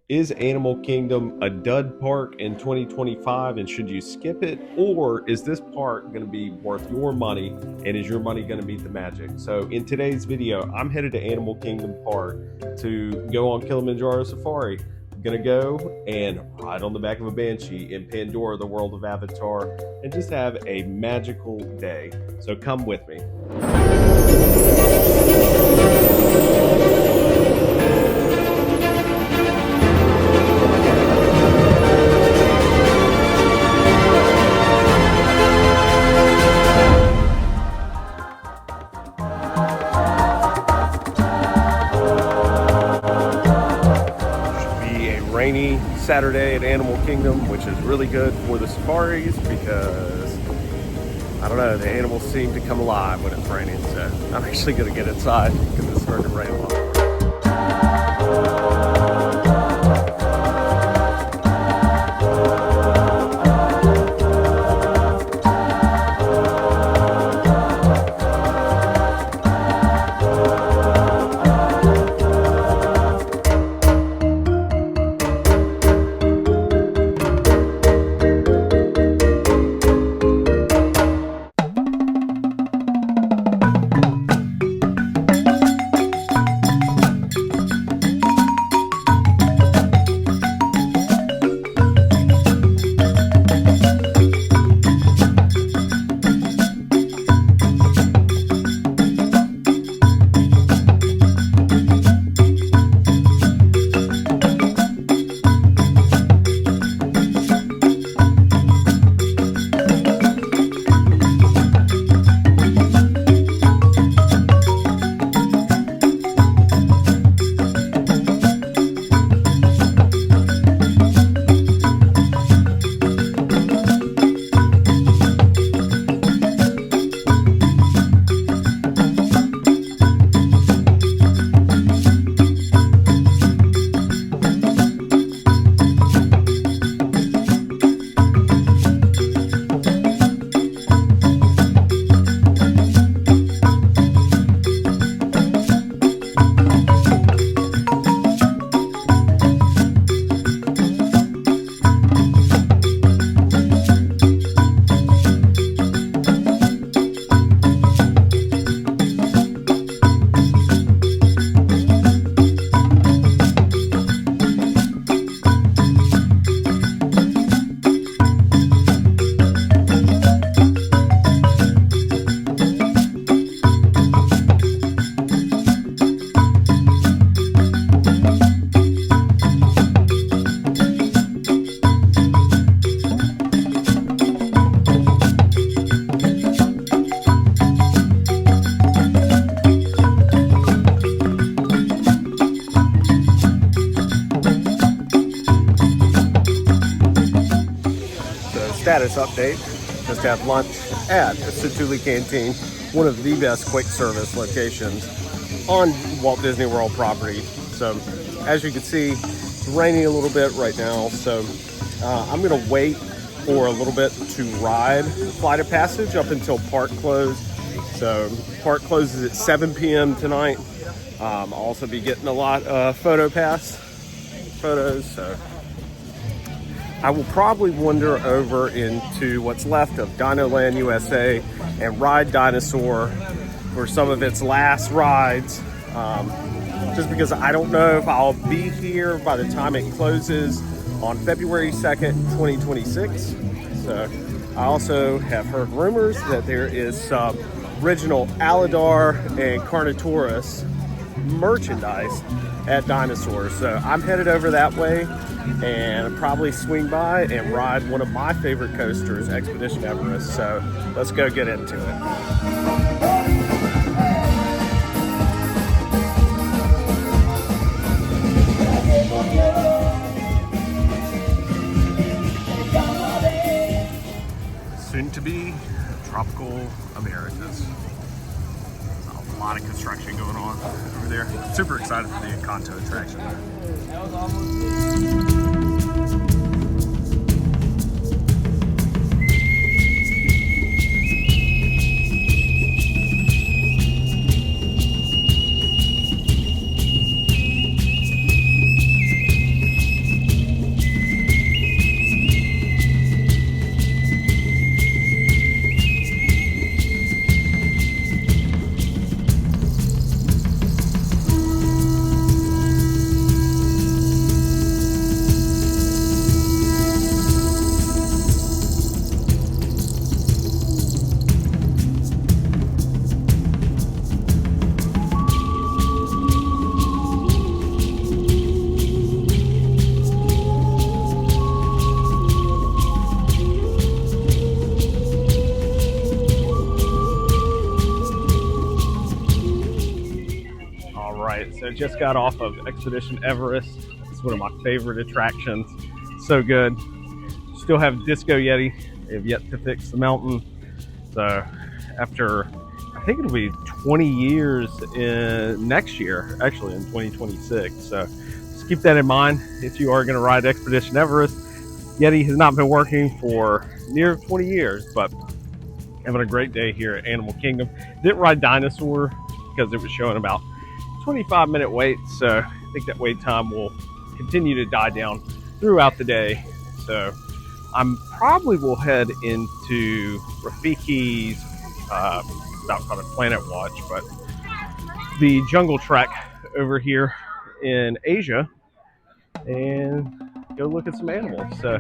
Is Animal Kingdom a dud park in 2025 and should you skip it? Or is this park going to be worth your money and is your money going to beat the magic? So, in today's video, I'm headed to Animal Kingdom Park to go on Kilimanjaro Safari. I'm going to go and ride on the back of a Banshee in Pandora, the world of Avatar, and just have a magical day. So, come with me. Rainy Saturday at Animal Kingdom, which is really good for the safaris because, I don't know, the animals seem to come alive when it's raining. So I'm actually going to get inside because it's starting to rain a lot. Status update. Just had lunch at the Satuli Canteen, one of the best quick service locations on Walt Disney World property. So as you can see, it's raining a little bit right now. So I'm gonna wait for a little bit to ride Flight of Passage up until park close. So park closes at 7 p.m. tonight. I'll also be getting a lot of photos. So I will probably wander over into what's left of Dinoland USA and ride Dinosaur for some of its last rides, just because I don't know if I'll be here by the time it closes on February 2nd, 2026. So I also have heard rumors that there is some original Aladar and Carnotaurus merchandise at Dinosaur. So I'm headed over that way and probably swing by and ride one of my favorite coasters, Expedition Everest. So let's go get into it. Soon to be Tropical Americas. A lot of construction going on over there. Super excited for the Encanto attraction. That was almost So just got off of Expedition Everest. It's one of my favorite attractions. So good. Still have Disco Yeti. They have yet to fix the mountain. So after, I think it'll be 20 years in next year, actually in 2026. So just keep that in mind if you are going to ride Expedition Everest. Yeti has not been working for near 20 years, but having a great day here at Animal Kingdom. Didn't ride Dinosaur because it was showing about 25-minute wait, so I think that wait time will continue to die down throughout the day. So I'm probably will head into Rafiki's, not called a Planet Watch, but the Jungle Trek over here in Asia, and go look at some animals. So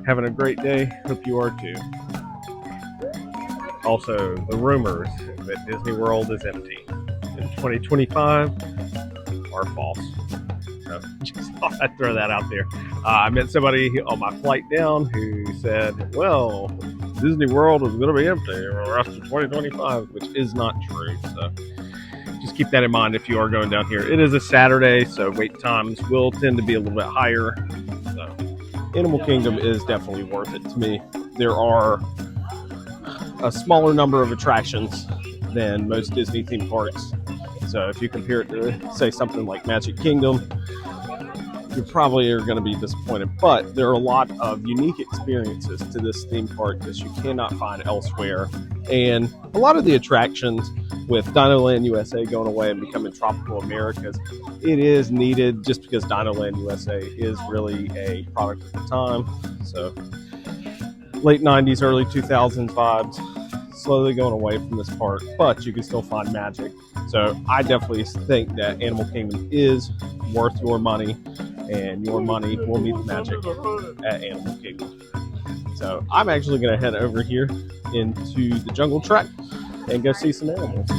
having a great day. Hope you are too. Also, the rumors that Disney World is empty in 2025 are false. So just thought I'd throw that out there. I met somebody on my flight down who said, well, Disney World is going to be empty for the rest of 2025, which is not true. So just keep that in mind if you are going down here. It is a Saturday, so wait times will tend to be a little bit higher. So Animal Kingdom is definitely worth it to me. There are a smaller number of attractions than most Disney theme parks. So if you compare it to, say, something like Magic Kingdom, you probably are going to be disappointed. But there are a lot of unique experiences to this theme park that you cannot find elsewhere. And a lot of the attractions with Dinoland USA going away and becoming Tropical Americas, it is needed just because Dinoland USA is really a product of the time. So late 90s, early 2000s vibes, slowly going away from this park, but you can still find magic. So I definitely think that Animal Kingdom is worth your money, and your money will meet the magic at Animal Kingdom. So I'm actually going to head over here into the Jungle Trek and go see some animals.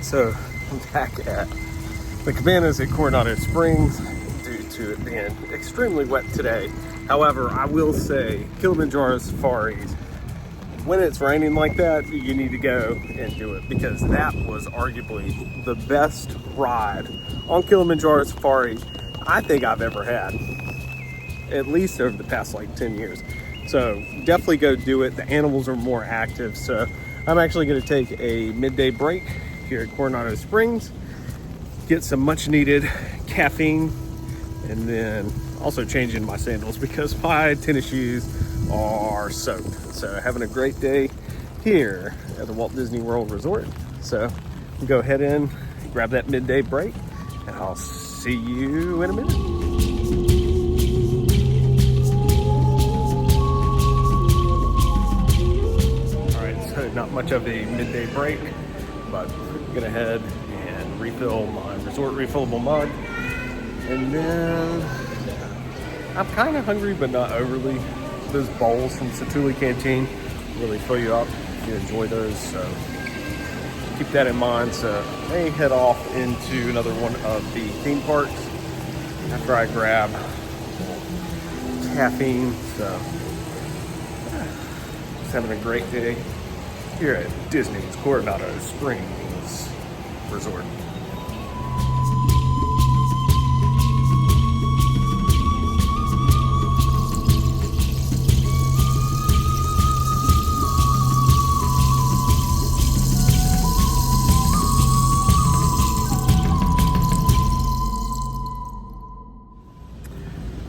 So I'm back at the cabanas at Coronado Springs due to it being extremely wet today. However, I will say Kilimanjaro safaris, when it's raining like that, you need to go and do it, because that was arguably the best ride on Kilimanjaro safari I think I've ever had, at least over the past like 10 years. So definitely go do it. The animals are more active. So I'm actually going to take a midday break here at Coronado Springs, get some much needed caffeine, and then also changing my sandals because my tennis shoes are soaked. So having a great day here at the Walt Disney World Resort. So go ahead and grab that midday break, and I'll see you in a minute. All right, so not much of a midday break, but I'm gonna head and refill my resort refillable mug. And then I'm kind of hungry, but not overly. Those bowls from Satu'li Canteen really fill you up if you enjoy those. So keep that in mind. So I may head off into another one of the theme parks after I grab caffeine. So just having a great day here at Disney's Coronado Springs Resort.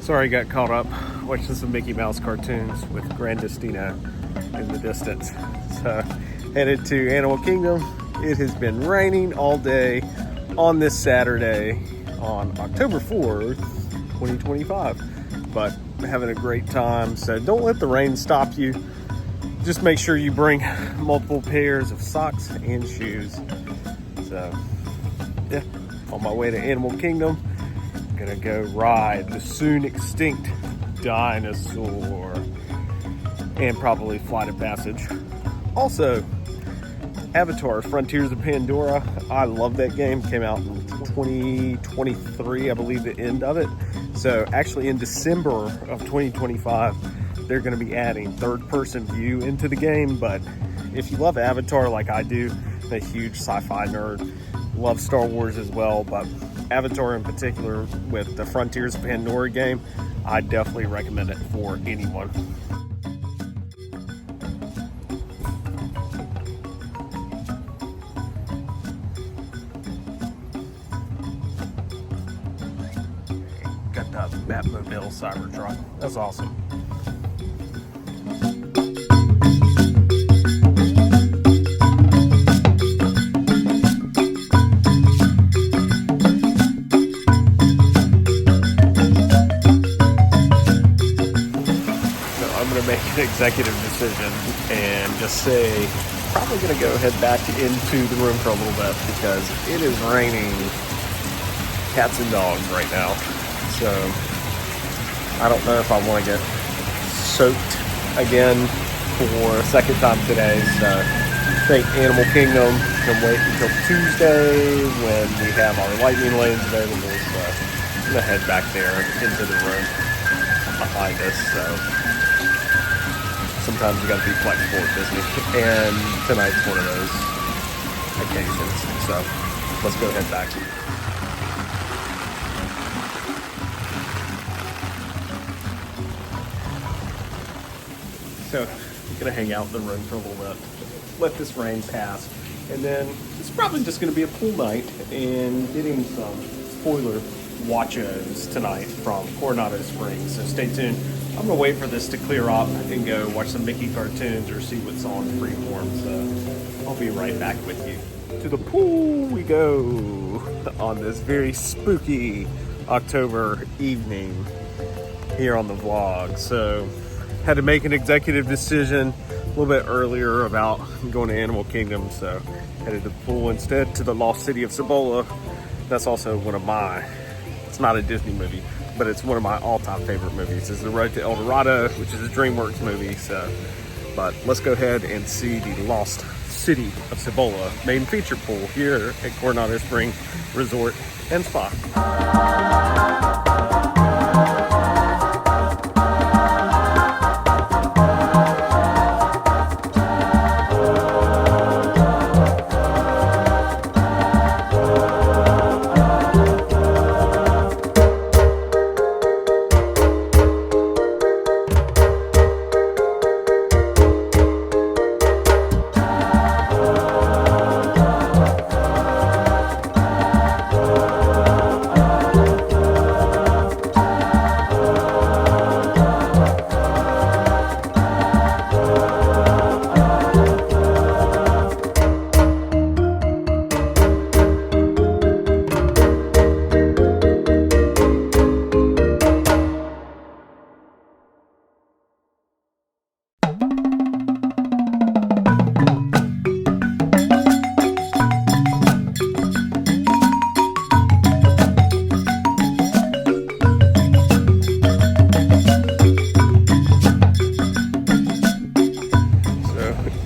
Sorry, got caught up watching some Mickey Mouse cartoons with Grandestino in the distance. So headed to Animal Kingdom. It has been raining all day on this Saturday on October 4th, 2025. But having a great time. So don't let the rain stop you. Just make sure you bring multiple pairs of socks and shoes. So yeah, on my way to Animal Kingdom. Gonna go ride the soon extinct dinosaur and probably Flight of Passage. Also, Avatar Frontiers of Pandora. I love that game. Came out in 2023, I believe, the end of it. So actually in December of 2025, they're gonna be adding third-person view into the game. But if you love Avatar like I do, I'm a huge sci-fi nerd, love Star Wars as well, but Avatar in particular with the Frontiers of Pandora game, I definitely recommend it for anyone. Got that Batmobile Cybertruck. That's awesome. Make an executive decision and just say probably gonna go head back into the room for a little bit because it is raining cats and dogs right now. So I don't know if I want to get soaked again for a second time today. So I think Animal Kingdom can wait until Tuesday when we have our lightning lanes available. So I'm gonna head back there into the room behind us. So sometimes you gotta be flexible at Disney, and tonight's one of those occasions. So let's go head back. So I'm gonna hang out in the room for a little bit, let this rain pass, and then it's probably just gonna be a pool night and getting some spoiler watchos tonight from Coronado Springs. So stay tuned. I'm gonna wait for this to clear up and go watch some Mickey cartoons or see what's on Freeform. So I'll be right back with you. To the pool we go on this very spooky October evening here on the vlog. So had to make an executive decision a little bit earlier about going to Animal Kingdom. So headed to the pool instead to the Lost City of Cibola. That's also one of my, it's not a Disney movie, but it's one of my all-time favorite movies. It's The Road to El Dorado, which is a DreamWorks movie. So But let's go ahead and see the lost city of Cibola main feature pool here at Coronado Springs Resort and Spa.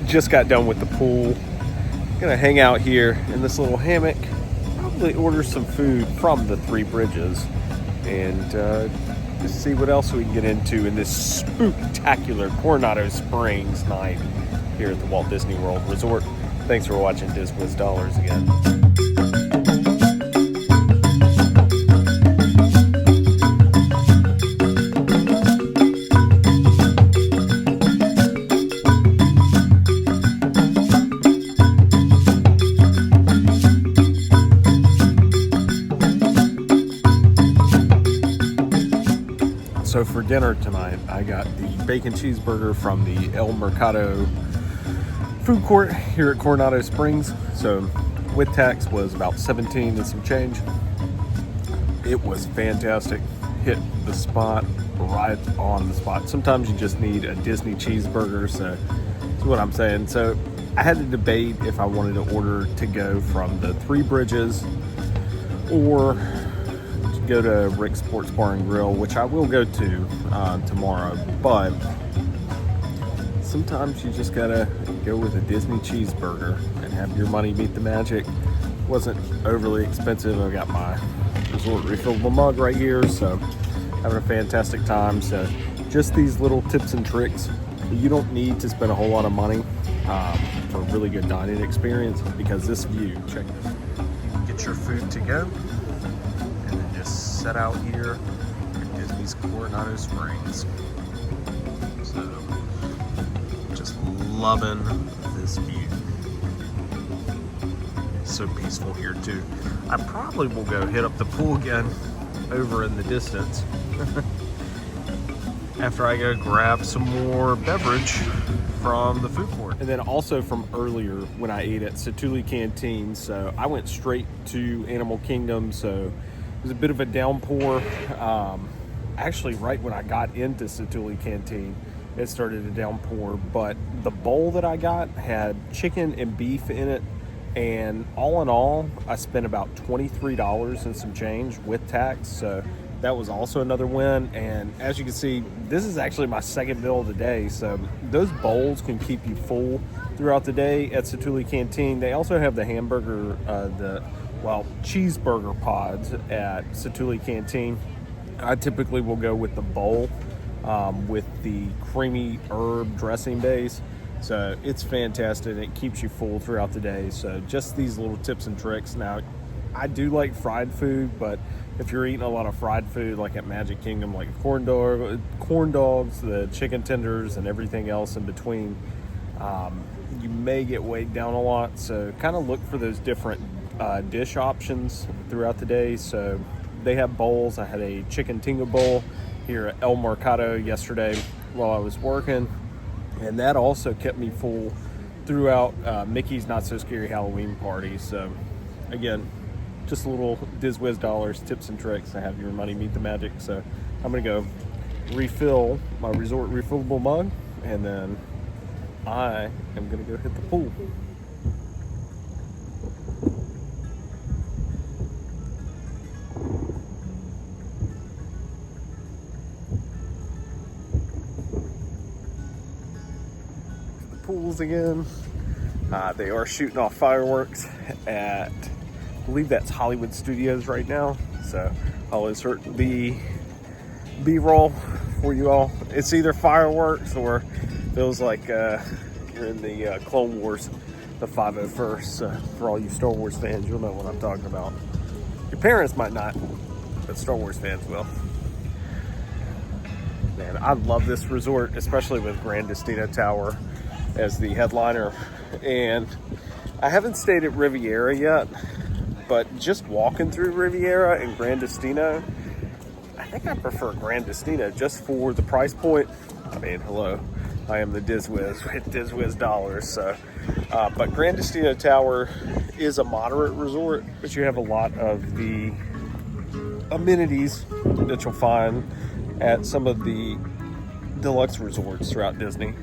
Just got done with the pool. Gonna hang out here in this little hammock, probably order some food from the Three Bridges, and just see what else we can get into in this spooktacular Coronado Springs night here at the Walt Disney World Resort. Thanks for watching Diswiz Dollars again. So for dinner tonight, I got the bacon cheeseburger from the El Mercado food court here at Coronado Springs. So with tax was about 17 and some change. It was fantastic. Hit the spot, right on the spot. Sometimes you just need a Disney cheeseburger, so that's what I'm saying. So I had to debate if I wanted to order to go from the Three Bridges or go to Rick's Sports Bar and Grill, which I will go to tomorrow, but sometimes you just gotta go with a Disney cheeseburger and have your money meet the magic. Wasn't overly expensive. I got my resort refillable mug right here, so having a fantastic time. So just these little tips and tricks. You don't need to spend a whole lot of money for a really good dining experience, because this view, check it. You can get your food to go set out here at Disney's Coronado Springs. So, just loving this view. It's so peaceful here too. I probably will go hit up the pool again over in the distance after I go grab some more beverage from the food court. And then also from earlier when I ate at Satu'li Canteen, so I went straight to Animal Kingdom, so it was a bit of a downpour. Actually, right when I got into Satu'li Canteen, it started to downpour. But the bowl that I got had chicken and beef in it. And all in all, I spent about $23 and some change with tax. So that was also another win. And as you can see, this is actually my second meal of the day. So those bowls can keep you full throughout the day at Satu'li Canteen. They also have the hamburger, cheeseburger pods at Satu'li Canteen. I typically will go with the bowl with the creamy herb dressing base. So it's fantastic. It keeps you full throughout the day. So just these little tips and tricks. Now, I do like fried food, but if you're eating a lot of fried food like at Magic Kingdom, like corn dogs, the chicken tenders, and everything else in between, you may get weighed down a lot. So kind of look for those different dish options throughout the day. So they have bowls. I had a chicken tinga bowl here at El Mercado yesterday while I was working, and that also kept me full throughout Mickey's Not So Scary Halloween Party. So again, just a little Diswiz Dollars tips and tricks to have your money meet the magic. So I'm gonna go refill my resort refillable mug, and then I am gonna go hit the pool. schools again. They are shooting off fireworks at, I believe that's Hollywood Studios right now. So I'll insert the B-roll for you all. It's either fireworks or feels like you're in the Clone Wars, the 501st. For all you Star Wars fans, you'll know what I'm talking about. Your parents might not, but Star Wars fans will. Man, I love this resort, especially with Grand Destino Tower as the headliner. And I haven't stayed at Riviera yet, but just walking through Riviera and Grand Destino, I think I prefer Grand Destino just for the price point. I mean, hello, I am the Diswiz with Diswiz dollars. So, but Grand Destino Tower is a moderate resort, but you have a lot of the amenities that you'll find at some of the deluxe resorts throughout Disney.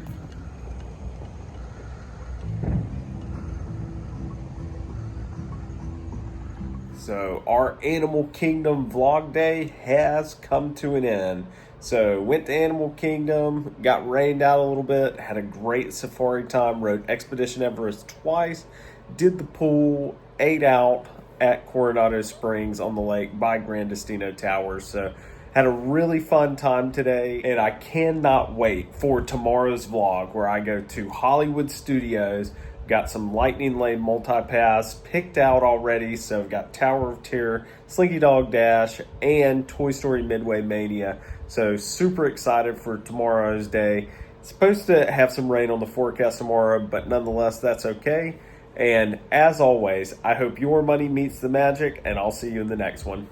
So our Animal Kingdom vlog day has come to an end. So went to Animal Kingdom, got rained out a little bit, had a great safari time, rode Expedition Everest twice, did the pool, ate out at Coronado Springs on the lake by Grand Destino Towers. So had a really fun time today, and I cannot wait for tomorrow's vlog where I go to Hollywood Studios. Got some Lightning Lane multi-pass picked out already, so I've got Tower of Terror, Slinky Dog Dash, and Toy Story Midway Mania. So super excited for tomorrow's day. It's supposed to have some rain on the forecast tomorrow, but nonetheless, that's okay. And as always, I hope your money meets the magic, and I'll see you in the next one.